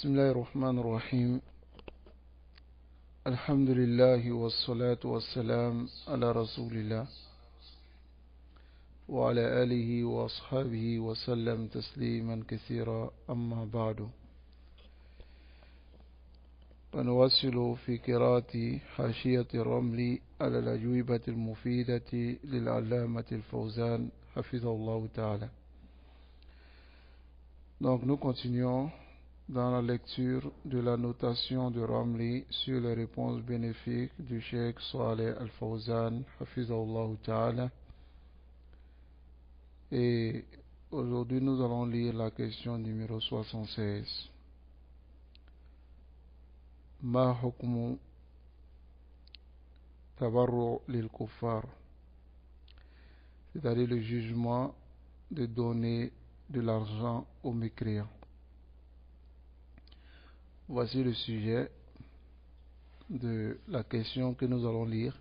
بسم الله الرحمن الرحيم. الحمد لله والصلاة والسلام على رسول الله وعلى آله وأصحابه وسلم تسليما كثيرا. أما بعد، فنواصل في قراءة حاشية الرمل على الأجوبة المفيدة للعلامة الفوزان حفظه الله تعالى. Donc nous continuons dans la lecture de la notation de Ramli sur les réponses bénéfiques du Cheikh Saleh Al-Fawzan Hafizahullah Ta'ala. Et aujourd'hui nous allons lire la question numéro 76. Ma hukmu tabarru lil kuffar, c'est-à-dire le jugement de donner de l'argent aux mécréants. Voici le sujet de la question que nous allons lire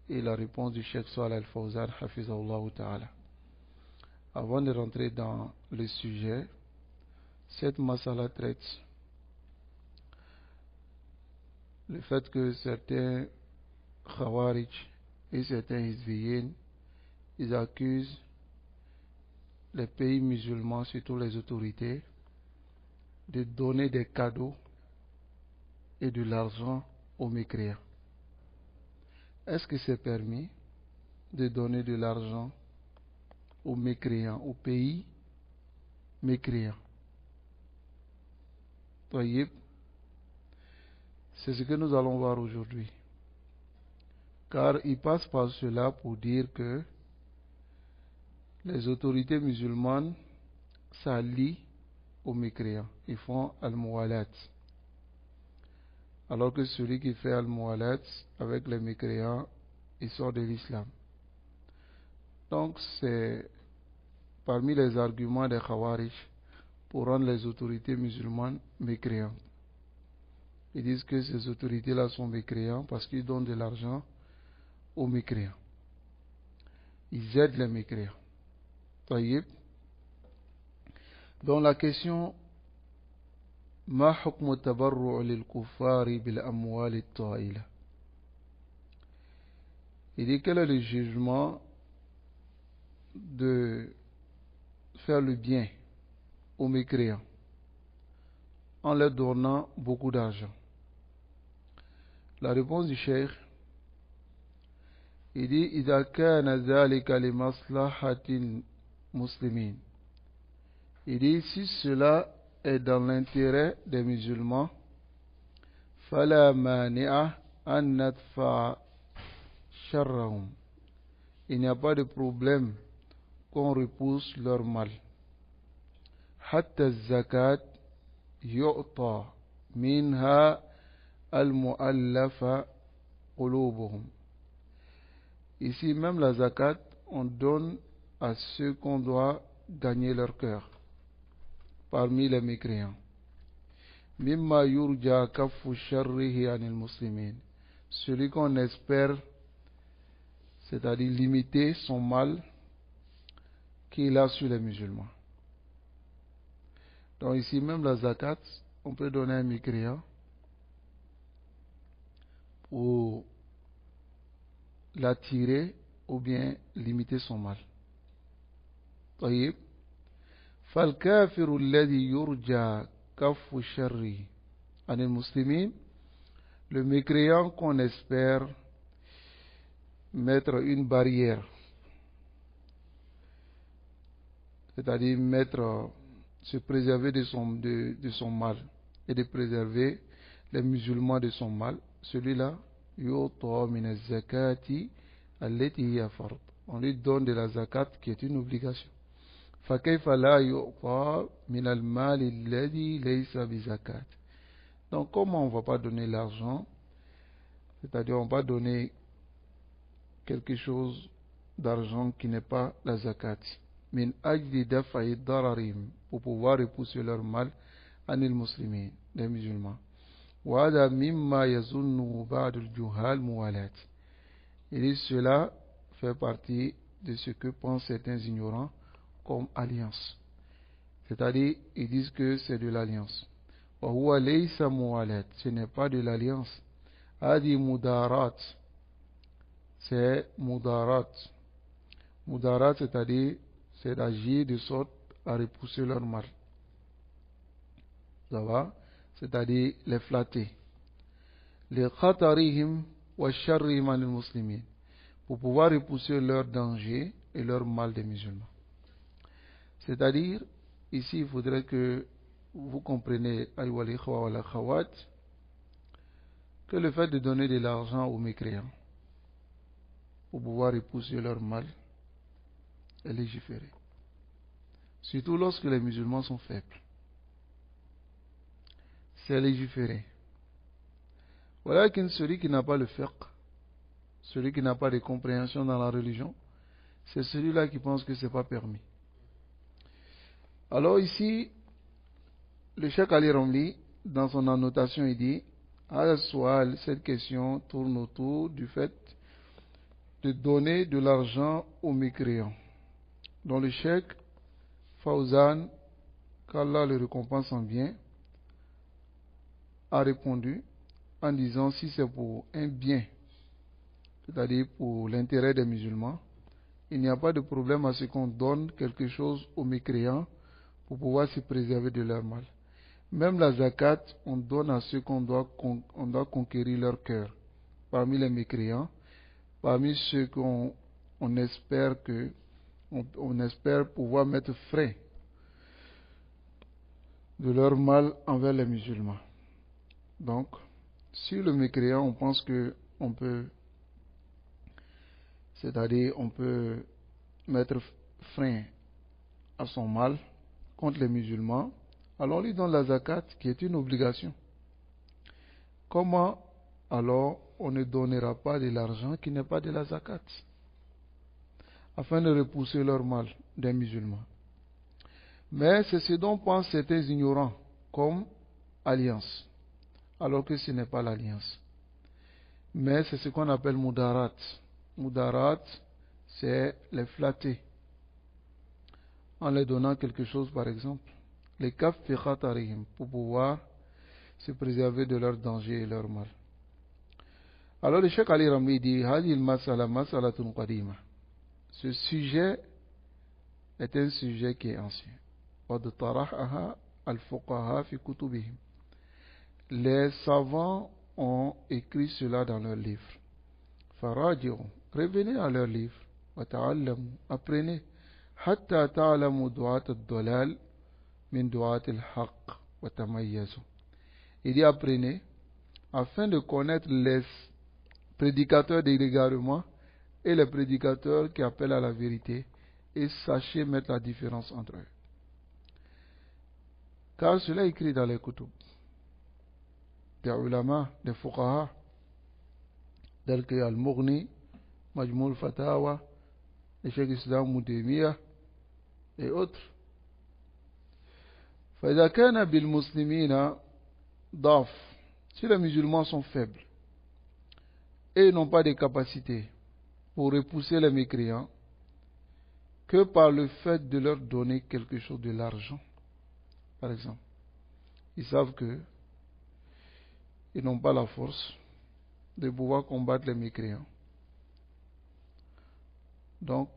et la réponse du Cheikh Saleh Al-Fawzan Hafizahullah Ta'ala. Avant de rentrer dans le sujet, cette masala traite le fait que certains Khawarij et certains Hizbiyin, ils accusent les pays musulmans, surtout les autorités, de donner des cadeaux et de l'argent aux mécréants. Est-ce que c'est permis de donner de l'argent aux mécréants, aux pays mécréants? Voyez, c'est ce que nous allons voir aujourd'hui. Car il passe par cela pour dire que les autorités musulmanes s'allient aux mécréants. Ils font al-muwalat. Alors que celui qui fait al-muwalat avec les mécréants, il sort de l'islam. Donc c'est parmi les arguments des Khawarij pour rendre les autorités musulmanes mécréantes. Ils disent que ces autorités-là sont mécréants parce qu'ils donnent de l'argent aux mécréants. Ils aident les mécréants. Taïb. Dans la question Ma hukmu tabarru' lil kuffari bil amwal at-ta'ila, il dit quel est le jugement de faire le bien aux mécréants en leur donnant beaucoup d'argent. La réponse du cheikh, il dit idha kana dhalika li maslahatin muslimin, il dit si cela est dans l'intérêt des musulmans, fala mani'a an nadfa sharrahum, il n'y a pas de problème qu'on repousse leur mal. Hatta zakat yu'ta minha al-mu'allafa qulubuhum. Ici même la zakat, on donne à ceux qu'on doit gagner leur cœur parmi les mécréants. Mimma yurja kaffu sharrihi anil muslimin, celui qu'on espère, c'est-à-dire limiter son mal qu'il a sur les musulmans. Donc ici même la zakat, on peut donner à un mécréant pour l'attirer ou bien limiter son mal. طيب فالكافر الذي يرجى كف شره عن المسلمين, le mécréant qu'on espère mettre une barrière, c'est-à-dire se préserver de son mal et de préserver les musulmans de son mal, celui-là yu'ta min az-zakati allati hiya fard, on lui donne de la zakat qui est une obligation. فكيف لا يعطى من المال الذي ليس بزكاة. Donc comment on ne va pas donner l'argent, c'est-à-dire on va donner quelque chose d'argent qui n'est pas la zakat, min ajli daf'i dararim, pour pouvoir repousser leur mal anil muslimin, les musulmans. Wa hada mimma yazunnu ba'd al-juhal muwalat, et cela fait partie de ce que pensent certains ignorants comme alliance, c'est-à-dire ils disent que c'est de l'alliance. وهو ليس موالات, ce n'est pas de l'alliance. هذه مدارات, c'est mudarat. Mudarat, c'est-à-dire c'est d'agir de sorte à repousser leur mal. Ça va? C'est-à-dire les flatter. Les khatarihim wa sharrihim anil muslimin, pour pouvoir repousser leur danger et leur mal des musulmans. C'est-à-dire, ici, il faudrait que vous compreniez, ayyuhal ikhwa wal akhawat, que le fait de donner de l'argent aux mécréants pour pouvoir repousser leur mal est légiféré. Surtout lorsque les musulmans sont faibles. C'est légiféré. Voilà qu'un celui qui n'a pas le fiqh, celui qui n'a pas de compréhension dans la religion, c'est celui-là qui pense que ce n'est pas permis. Alors ici, le Cheikh Ali Ramli, dans son annotation, il dit, cette question tourne autour du fait de donner de l'argent aux mécréants. Dont le Cheikh Fawzan, qu'Allah le récompense en bien, a répondu en disant si c'est pour un bien, c'est-à-dire pour l'intérêt des musulmans, il n'y a pas de problème à ce qu'on donne quelque chose aux mécréants pour pouvoir se préserver de leur mal. Même la zakat, on donne à ceux qu'on doit conquérir leur cœur. Parmi les mécréants, parmi ceux qu'on espère on espère pouvoir mettre frais de leur mal envers les musulmans. Donc, si le mécréant, on pense que on peut, c'est-à-dire on peut mettre frein à son mal contre les musulmans, alors on lui donne la zakat qui est une obligation. Comment alors on ne donnera pas de l'argent qui n'est pas de la zakat afin de repousser leur mal des musulmans? Mais c'est ce dont pensent certains ignorants comme alliance, alors que ce n'est pas l'alliance. Mais c'est ce qu'on appelle mudarat. Mudarat, c'est les flatter en leur donnant quelque chose, par exemple. Les kaf fi khatarihim, pour pouvoir se préserver de leur danger et leur mal. Alors le Cheikh Ali Ramli dit Hadil masala masalatun qadima. Ce sujet est un sujet qui est ancien. Qad tarahaha al-fuqaha fi kutubihim. Les savants ont écrit cela dans leurs livres. Faraji'u, revenez à leurs livres. Wa ta'allamu, apprenez. Hatta ta'lamu du'at ad-dalal min du'at al-haqq wa tamayyazu. Il dit apprenez afin de connaître les prédicateurs des l'égarement et les prédicateurs qui appellent à la vérité, et sachez mettre la différence entre eux. Car cela est écrit dans les kutub des ulama, des fuqaha, tels que Al-Mughni, Majmul Fatawa, le Cheikh Islam Moudémia et autres. فإذا كان بالمسلمين ضعف, si les musulmans sont faibles et n'ont pas de capacité pour repousser les mécréants, que par le fait de leur donner quelque chose de l'argent, par exemple. Ils savent que ils n'ont pas la force de pouvoir combattre les mécréants. Donc,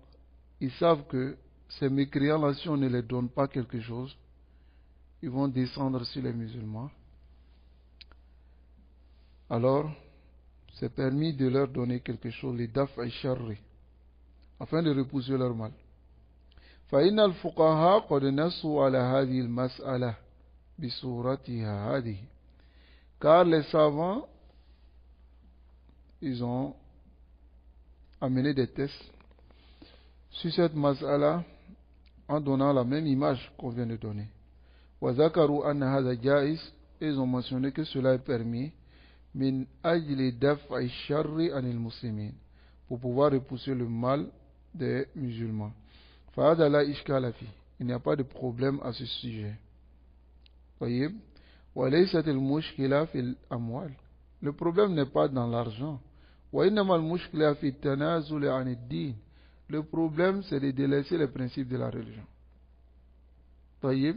ils savent que ces mécréants-là, si on ne les donne pas quelque chose, ils vont descendre sur les musulmans. Alors, c'est permis de leur donner quelque chose, les daf' sharri, afin de repousser leur mal. فإن الفقهاء قد نصوا على هذه المسألة بصورتها هذه. Car les savants, ils ont amené des tests sur cette mas'ala en donnant la même image qu'on vient de donner. وذكروا أن هذا جائز, ils ont mentionné que cela est permis min ajli daf'i sharri anil muslimin, pour pouvoir repousser le mal des musulmans. Fahada la ishkala fi, il n'y a pas de problème à ce sujet. Voyez, wa laysat al mushkila fil amwal, le problème n'est pas dans l'argent. Wa innama al mushkila fi tanazul an ad-din, le problème c'est de délaisser les principes de la religion. Voyez,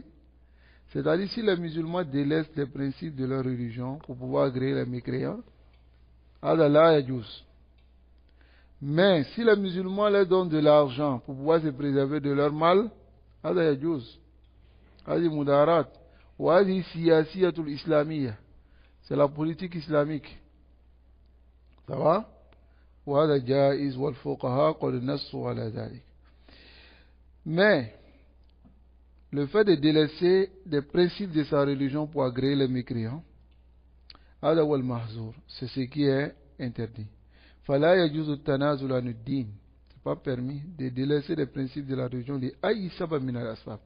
C'est-à-dire, si les musulmans délaissent les principes de leur religion pour pouvoir agréer les mécréants, Allah yajuz. Mais si les musulmans leur donnent de l'argent pour pouvoir se préserver de leur mal, Allah yajuz. Hadi mudarat. Wa hadi siyasiyatul islamiyya. C'est la politique islamique. Ça va? Wa hada jaiz wal fuqaha qad nassu ala dhalik. Mais le fait de délaisser des principes de sa religion pour agréer les mécréants, hada wal mahzour, c'est ce qui est interdit. Fala yajuzu tanazul an ad-din. C'est pas permis de délaisser les principes de la religion li ayyi sabab min al-asbab,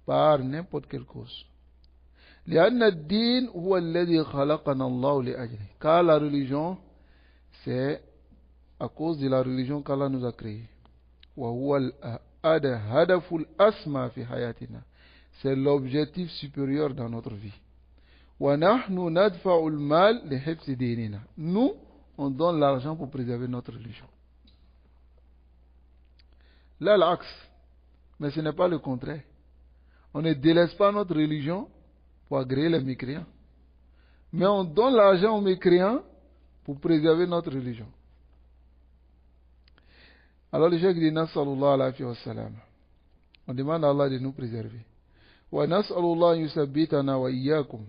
par n'importe quelle cause. لأن الدين هو الذي خلقنا الله لأجله. Car la religion, c'est à cause de la religion qu'Allah nous a créé. وهو الهدف الأسمى في حياتنا. C'est l'objectif supérieur dans notre vie. وَنَحْنُ نَدْفَعُ الْمَالِ لِحِفْظِ دِينِنَا. Nous, on donne l'argent pour préserver notre religion. Là, l'axe. Mais ce n'est pas le contraire. On ne délaisse pas notre religion pour agréer les mécréants. Mais on donne l'argent aux mécréants pour préserver notre religion. Alors le cheikh dit Nas'alullah alayhi wa sallam. On demande à Allah de nous préserver. Wa nas'alullah yusabbitana wa iyyakum.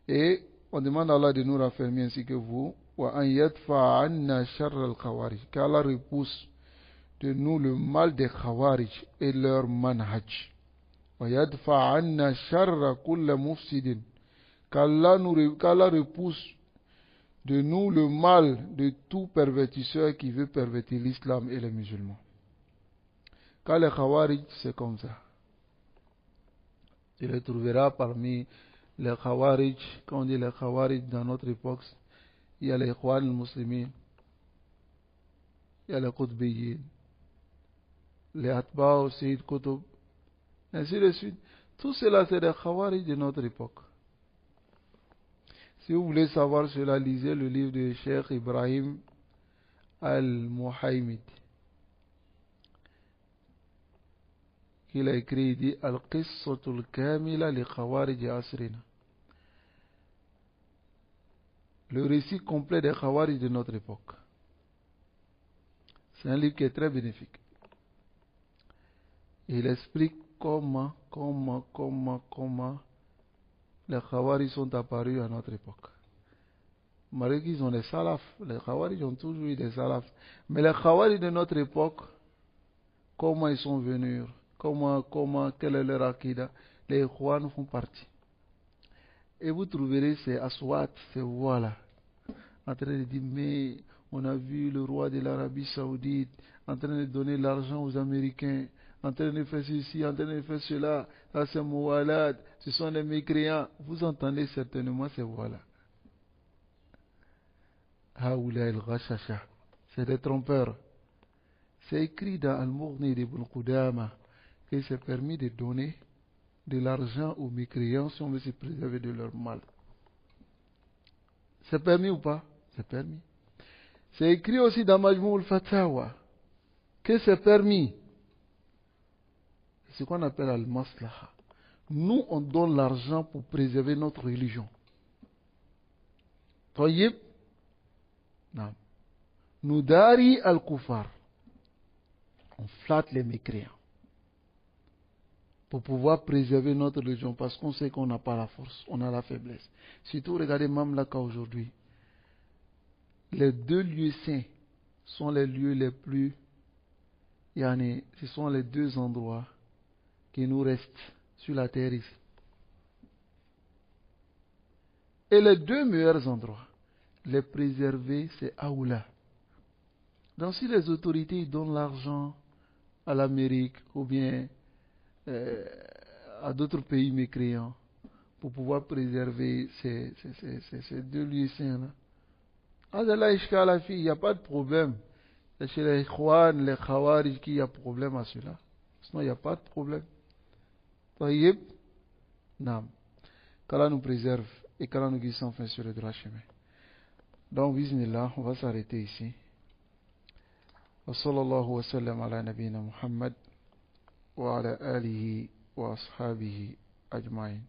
Et on demande à Allah de nous raffermir ainsi que vous. Wa an yadfa anna sharra al-khawarij. Qu'Allah repousse de nous le mal des khawarij et leur manhaj. Wa yadfa anna sharra kulla mufsidin. Qu'Allah repousse de nous le mal de tout pervertisseur qui veut pervertir l'islam et les musulmans. Car les khawarij, c'est comme ça. Tu les trouveras parmi les khawarij. Quand on dit les khawarij dans notre époque, il y a les Ikhwan al-Muslimin, il y a les Qutbiyyin, les Atba au Sayyid Qutb, ainsi de suite. Tout cela, c'est des khawarij de notre époque. Si vous voulez savoir cela, lisez le livre de Cheikh Ibrahim al-Muhaymid, qu'il a écrit, il dit Al-Qissatul Kamila li Khawarij Asrina. Le récit complet des Khawarij de notre époque. C'est un livre qui est très bénéfique. Il explique comment les Khawarij sont apparus à notre époque. Malgré qu'ils ont des salafs, les Khawarij ont toujours eu des salafs. Mais les Khawarij de notre époque, comment ils sont venus, quelle est leur akida, les Ikhwan font partie. Et vous trouverez ces aswat, ces voix-là, en train de dire, mais on a vu le roi de l'Arabie Saoudite en train de donner l'argent aux Américains, en train de faire ceci, en train de faire cela, ça c'est Moualad, ce sont des mécréants. Vous entendez certainement ces voix-là. Haoula el-Ghashasha, c'est des trompeurs. C'est écrit dans Al-Mughni d'Ibn Qudama qu'il s'est permis de donner de l'argent aux mécréants si on veut se préserver de leur mal. C'est permis ou pas? C'est permis. C'est écrit aussi dans Majmou al-Fatawa que c'est permis. C'est ce qu'on appelle al-maslaha. Nous, on donne l'argent pour préserver notre religion. Tayyib? Non. Nudari al-Kufar. On flatte les mécréants pour pouvoir préserver notre religion parce qu'on sait qu'on n'a pas la force, on a la faiblesse. Surtout, regardez Mamlaka aujourd'hui. Les deux lieux saints sont les lieux les plus... ce sont les deux endroits qui nous restent sur la terre ici. Et les deux meilleurs endroits, les préserver, c'est Aoula. Donc si les autorités donnent l'argent à l'Amérique ou bien à d'autres pays mécréants pour pouvoir préserver ces deux lieux saints-là, il n'y a pas de problème. C'est chez les Ikhwan, les Khawarij qu'il y a problème à cela. Sinon, il n'y a pas de problème. Taïb, Nam. Qu'Allah nous préserve et qu'Allah nous guide enfin sur le droit chemin. Donc, bismillah, on va s'arrêter ici. Wa sallallahu wa sallam ala nabina Muhammad wa ala alihi wa ashabihi أجمعين.